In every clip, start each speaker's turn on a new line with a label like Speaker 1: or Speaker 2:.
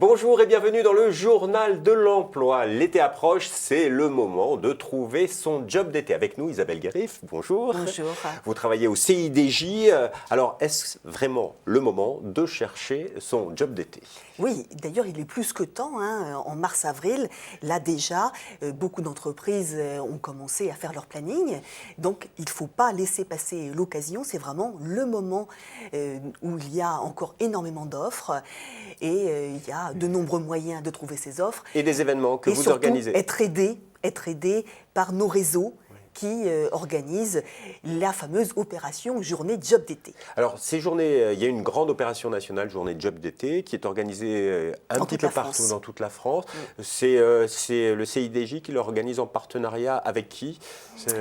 Speaker 1: Bonjour et bienvenue dans le journal de l'emploi. L'été approche, c'est le moment de trouver son job d'été. Avec nous, Isabelle Guérif, bonjour.
Speaker 2: Bonjour.
Speaker 1: Vous travaillez au CIDJ. Alors, est-ce vraiment le moment de chercher son job d'été?
Speaker 2: Oui, d'ailleurs, il est plus que temps. En mars-avril, là déjà, beaucoup d'entreprises ont commencé à faire leur planning. Donc, il ne faut pas laisser passer l'occasion. C'est vraiment le moment où il y a encore énormément d'offres et il y a de nombreux moyens de trouver ces offres.
Speaker 1: Et des événements que
Speaker 2: et
Speaker 1: vous
Speaker 2: surtout,
Speaker 1: organisez.
Speaker 2: être aidé par nos réseaux qui organise la fameuse opération Journée Job d'été.
Speaker 1: Alors, ces journées, il y a une grande opération nationale, Journée Job d'été, qui est organisée un petit peu partout dans toute la France. C'est le CIDJ qui l'organise en partenariat avec qui?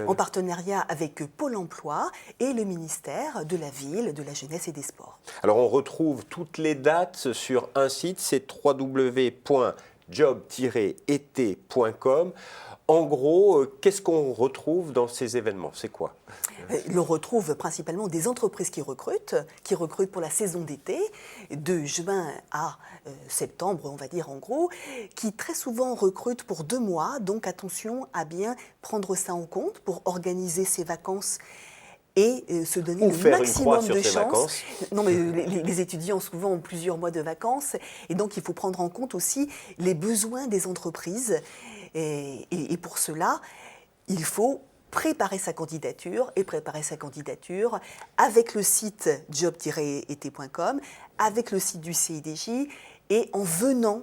Speaker 2: En partenariat avec Pôle emploi et le ministère de la Ville, de la Jeunesse et des Sports.
Speaker 1: Alors, on retrouve toutes les dates sur un site, c'est www.job-été.com. En gros, qu'est-ce qu'on retrouve dans ces événements? C'est quoi?
Speaker 2: On retrouve principalement des entreprises qui recrutent pour la saison d'été, de juin à septembre, on va dire en gros, qui très souvent recrutent pour 2 mois. Donc attention à bien prendre ça en compte pour organiser ses vacances et se donner le maximum de chances. Non, mais les étudiants souvent ont plusieurs mois de vacances et donc il faut prendre en compte aussi les besoins des entreprises. Et pour cela, il faut préparer sa candidature avec le site job-été.com, avec le site du CIDJ et en venant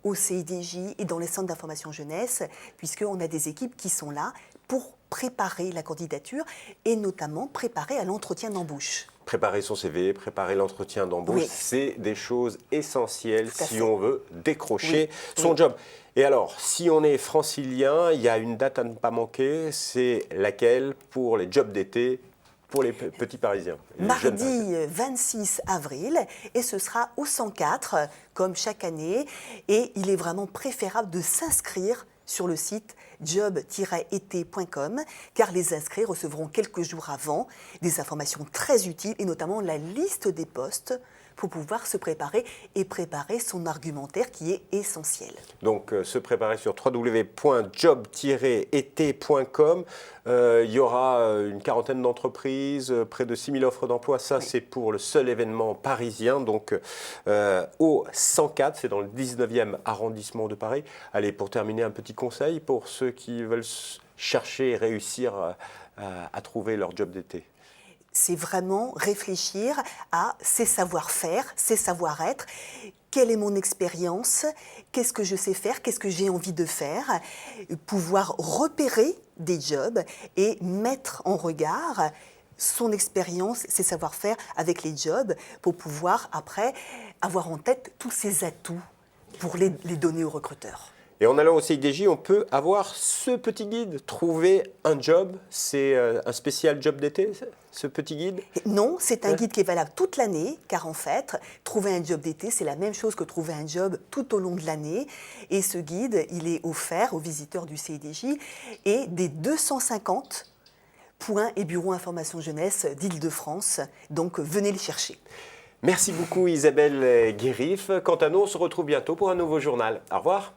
Speaker 2: au CIDJ et dans les centres d'information jeunesse, puisqu'on a des équipes qui sont là pour préparer la candidature et notamment préparer à l'entretien d'embauche.
Speaker 1: Préparer son CV, préparer l'entretien d'embauche, c'est des choses essentielles si on veut décrocher son job. Et alors, si on est francilien, il y a une date à ne pas manquer, c'est laquelle pour les jobs d'été pour les petits Parisiens?
Speaker 2: Mardi 26 avril, et ce sera au 104, comme chaque année, et il est vraiment préférable de s'inscrire sur le site job-été.com, car les inscrits recevront quelques jours avant des informations très utiles, et notamment la liste des postes, pour pouvoir se préparer et préparer son argumentaire qui est essentiel.
Speaker 1: Donc, se préparer sur www.job-été.com. Il y aura une quarantaine d'entreprises, près de 6000 offres d'emploi. Ça, c'est pour le seul événement parisien. Donc, au 104, c'est dans le 19e arrondissement de Paris. Allez, pour terminer, un petit conseil pour ceux qui veulent chercher et réussir à trouver leur job d'été.
Speaker 2: C'est vraiment réfléchir à ses savoir-faire, ses savoir-être. Quelle est mon expérience? Qu'est-ce que je sais faire? Qu'est-ce que j'ai envie de faire? Pouvoir repérer des jobs et mettre en regard son expérience, ses savoir-faire avec les jobs pour pouvoir après avoir en tête tous ses atouts pour les donner aux recruteurs.
Speaker 1: Et en allant au CIDJ, on peut avoir ce petit guide, trouver un job. C'est un spécial job d'été, ce petit guide?
Speaker 2: Non, c'est un guide qui est valable toute l'année, car en fait, trouver un job d'été, c'est la même chose que trouver un job tout au long de l'année. Et ce guide, il est offert aux visiteurs du CIDJ et des 250 points et bureaux information jeunesse d'Île-de-France. Donc, venez les chercher.
Speaker 1: Merci beaucoup Isabelle Guérif. Quant à nous, on se retrouve bientôt pour un nouveau journal. Au revoir.